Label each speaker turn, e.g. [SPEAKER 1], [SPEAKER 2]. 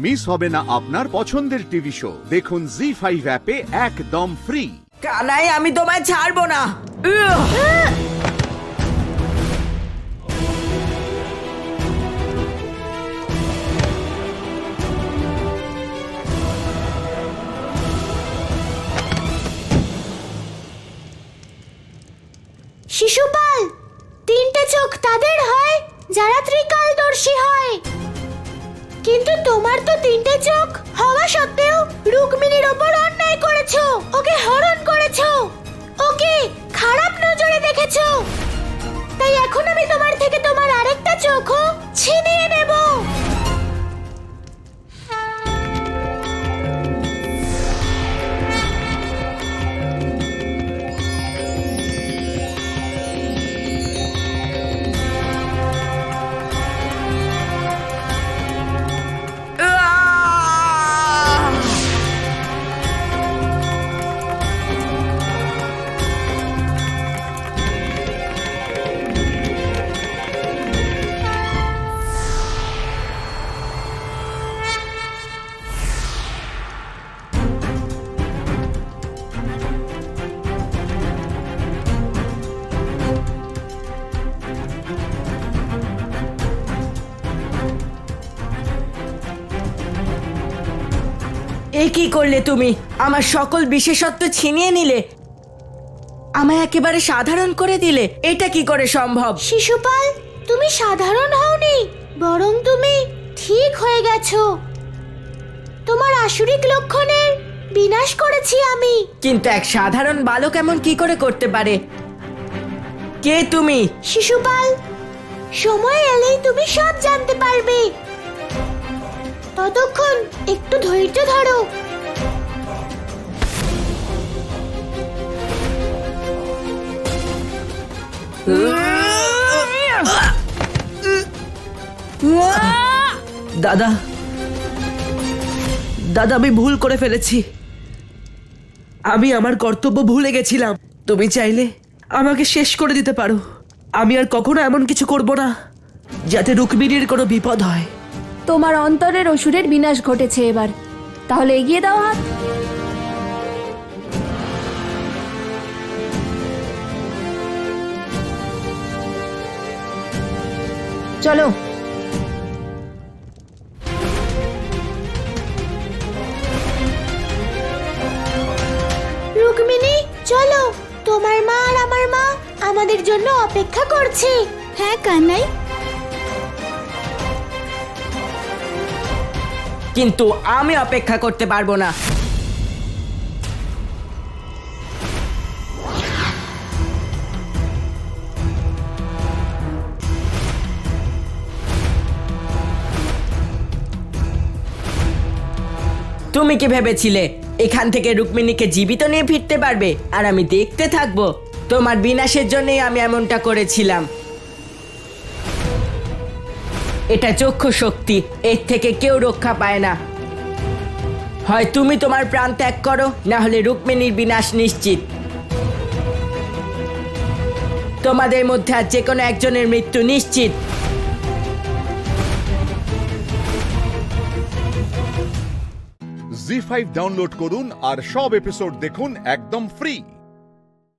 [SPEAKER 1] Miss হবে না আপনার পছন্দের টিভি শো। দেখুন জি5 অ্যাপে একদম ফ্রি।
[SPEAKER 2] কানাই, আমি তোমায় ছাড়বো না।
[SPEAKER 3] শিশুপাল, তিনটে চোখ তাদের হয় যারা ত্রিকালদর্শী হয়, কিন্তু তোমার তো তিনটে চোখ হওয়া সত্ত্বেও রুক্মিণীর ওপর অন্যায় করেছো, ওকে হরণ করেছো, ওকে খারাপ নজরে দেখেছো। তাই এখন আমি তোমার থেকে তোমার আরেকটা চোখও ছিনিয়ে নেব।
[SPEAKER 2] এ কি করলে তুমি? আমার সকল বিশেষত্ব ছিনিয়ে নিলে, আমায় একেবারে সাধারণ করে দিলে। এটা কি করে সম্ভব?
[SPEAKER 3] শিশুপাল, তুমি সাধারণ হওনি, বরং তুমি ঠিক হয়ে গেছো। তোমার আসুরিক লক্ষণের বিনাশ করেছি আমি।
[SPEAKER 2] কিন্তু এক সাধারণ বালক এমন কি করে করতে পারে? কে তুমি?
[SPEAKER 3] শিশুপাল, সময় এলেই তুমি সব জানতে পারবে। ততক্ষণ একটু ধৈর্য ধরো।
[SPEAKER 4] দাদা, দাদা, আমি ভুল করে ফেলেছি। আমি আমার কর্তব্য ভুলে গেছিলাম। তুমি চাইলে আমাকে শেষ করে দিতে পারো। আমি আর কখনো এমন কিছু করব না যাতে রুক্মিণীর কোনো বিপদ হয়।
[SPEAKER 5] তোমার অন্তরের অসুরের বিনাশ ঘটেছে এবার, তাহলে এগিয়ে দাও হাত। চলো।
[SPEAKER 3] রুক্মিণী, চলো, তোমার মা আর আমার মা আমাদের জন্য অপেক্ষা করছে। হ্যাঁ কানাই।
[SPEAKER 2] কিন্তু আমি অপেক্ষা করতে পারবো না। তুমি কি ভেবেছিলে এখান থেকে রুক্মিণীকে জীবিত নিয়ে ফিরতে পারবে আর আমি দেখতে থাকবো? তোমার বিনাশের জন্যই আমি এমনটা করেছিলাম। এটা চক্ষু শক্তি, এর থেকে কেউ রক্ষা পায় না। হয় তুমি তোমার প্রাণ ত্যাগ করো, না হলে রুক্মিণীর বিনাশ নিশ্চিত। তোমাদের মধ্যে আর যে কোনো একজনের মৃত্যু নিশ্চিত।
[SPEAKER 1] জি5 ডাউনলোড করুন আর সব এপিসোড দেখুন একদম ফ্রি।